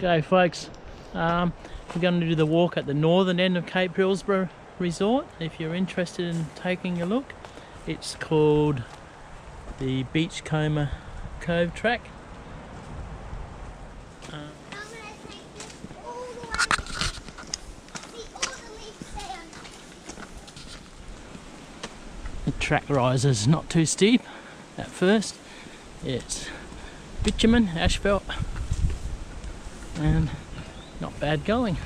Okay folks, we're going to do the walk at the northern end of Cape Hillsborough Resort. If you're interested in taking a look, it's called the Beachcomber Cove Track. The track rises not too steep at first. It's bitumen, asphalt, and not bad going.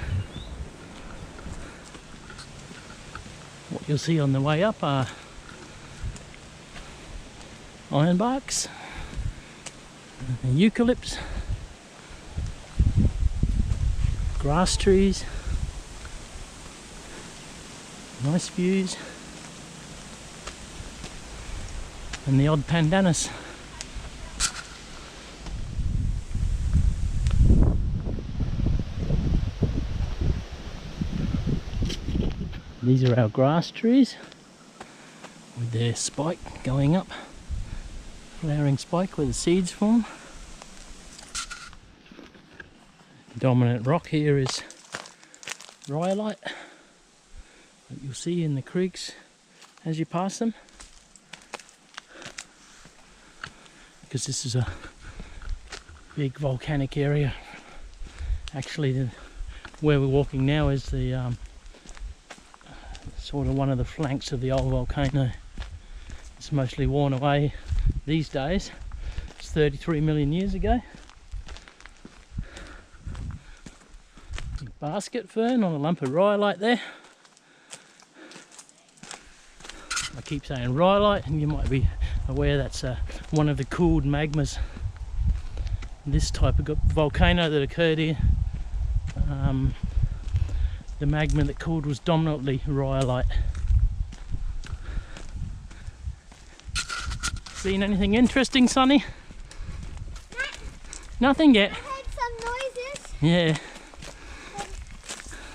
What you'll see on the way up are ironbarks, eucalypts, grass trees, nice views, and the odd pandanus. These are our grass trees with their spike going up, flowering spike where the seeds form. The dominant rock here is rhyolite that you'll see in the creeks as you pass them, because this is a big volcanic area. Actually, where we're walking now is the sort of one of the flanks of the old volcano. It's mostly worn away these days. It's 33 million years ago. Big basket fern on a lump of rhyolite there. I keep saying rhyolite, and you might be aware that's one of the cooled magmas. This type of volcano that occurred here, the magma that cooled was dominantly rhyolite. Seen anything interesting, Sonny? No. Nothing yet? I heard some noises. Yeah.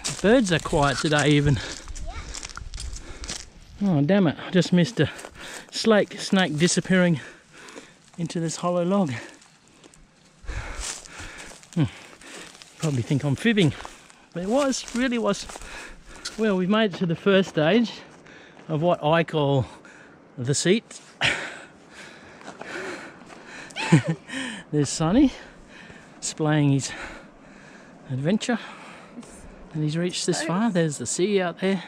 The birds are quiet today even. Yeah. Oh damn it, I just missed a snake disappearing into this hollow log. Probably think I'm fibbing. But it really was. Well, we made it to the first stage of what I call the seat. There's Sonny displaying his adventure, and he's reached this far. There's the sea out there.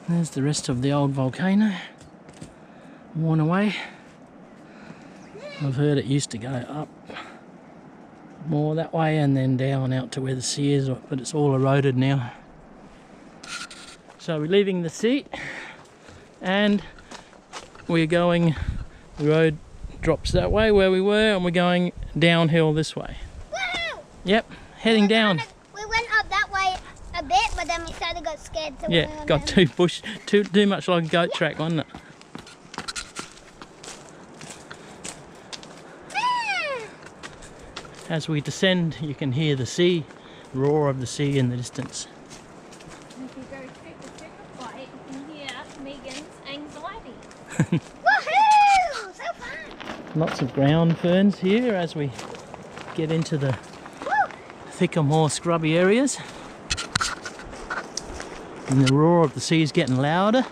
There's the rest of the old volcano, worn away. I've heard it used to go up more that way and then down out to where the sea is, but it's all eroded now. So we're leaving the sea and we're going, the road drops that way where we were, and we're going downhill this way. Woo! Yep, heading down. We went up that way a bit, but then we started to get scared. So yeah, got too much like a goat track, wasn't it? As we descend, you can hear the sea, roar of the sea in the distance. And if you go super quiet, you can hear Meagan's anxiety. Woohoo! So fun! Lots of ground ferns here as we get into the thicker, more scrubby areas. And the roar of the sea is getting louder.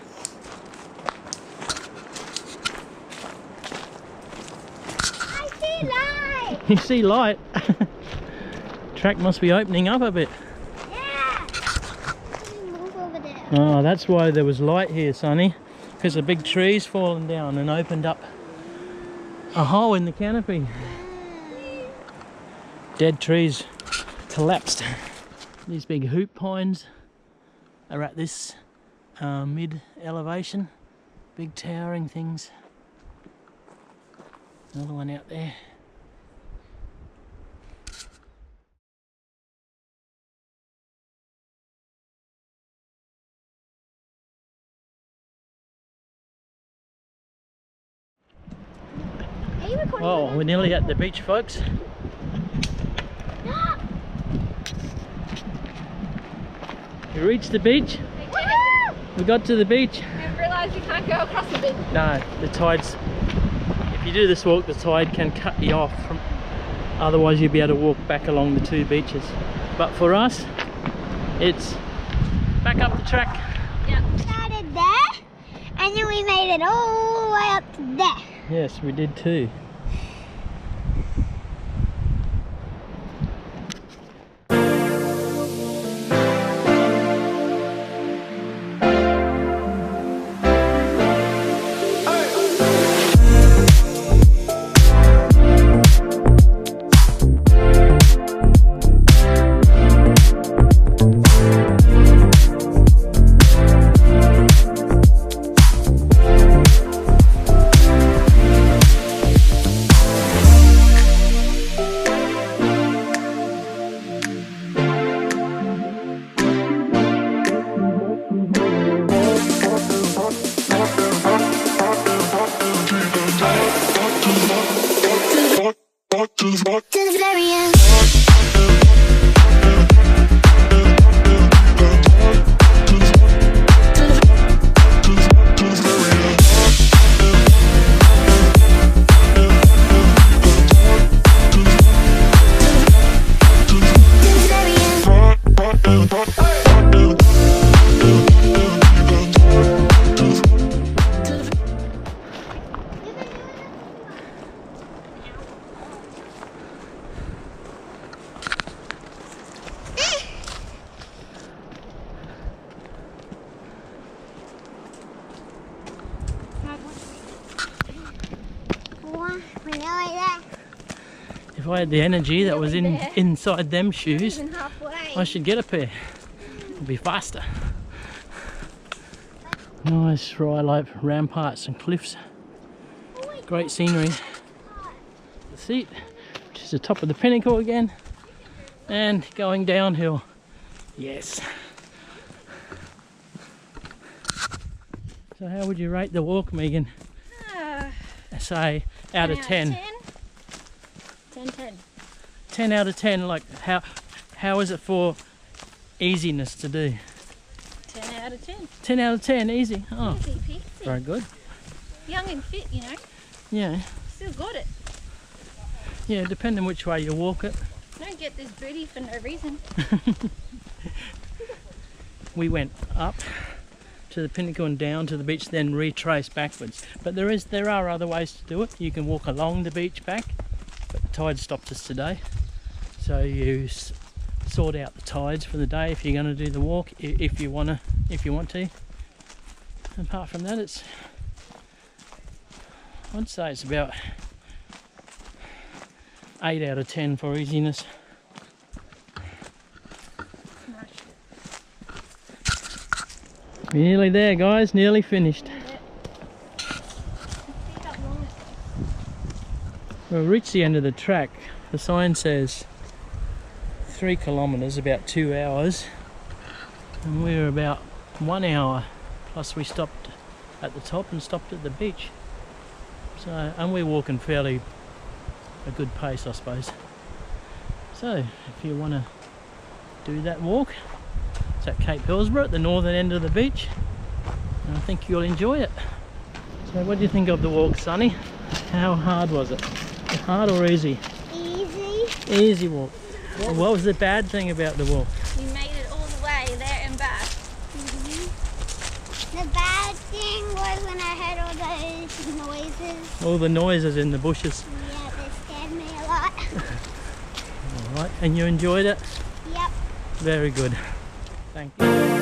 You see light. Track must be opening up a bit. Yeah. Move over there. Oh, that's why there was light here, Sonny. Because the big trees fallen down and opened up a hole in the canopy. Dead trees collapsed. These big hoop pines are at this mid elevation. Big towering things. Another one out there. Oh, we're nearly at the beach, folks. We reached the beach. We got to the beach. I didn't realise you can't go across the beach. No, the tide's... If you do this walk, the tide can cut you off from Otherwise you'll be able to walk back along the two beaches. But for us, it's back up the track. Yep. Started there, and then we made it all the way up to there. Yes, we did too. To the very end. If I had the energy that was inside them shoes, Even halfway. I should get a pair. It'd be faster. Nice rye-like ramparts and cliffs. Great scenery. The seat, which is the top of the pinnacle again, and going downhill. Yes. So how would you rate the walk, Meagan? Say out of 10. 10. 10 out of 10. Like how is it for easiness to do? 10 out of 10. 10 out of 10, easy. Oh, Easy peasy. very good. Young and fit, you know. Yeah, Still got it. yeah. Depending which way you walk it. Don't get this booty for no reason. We went up to the pinnacle and down to the beach, then retrace backwards. But there are other ways to do it. You can walk along the beach back, but the tide stopped us today. So you sort out the tides for the day if you're going to do the walk, if you want to. Apart from that, I'd say it's about 8 out of 10 for easiness. Nearly there, guys, nearly finished. We've reached the end of the track. The sign says 3 kilometres, about 2 hours, and we're about 1 hour, plus we stopped at the top and stopped at the beach. So, and we're walking fairly a good pace, I suppose. So if you want to do that walk, it's at Cape Hillsborough at the northern end of the beach, and I think you'll enjoy it. So what do you think of the walk, Sonny? How hard was it? Hard or easy? Easy. Easy walk. What was the bad thing about the walk? We made it all the way there and back. The bad thing was when I heard all those noises. All the noises in the bushes. Yeah, they scared me a lot. Alright, and you enjoyed it? Yep. Very good. Thank you.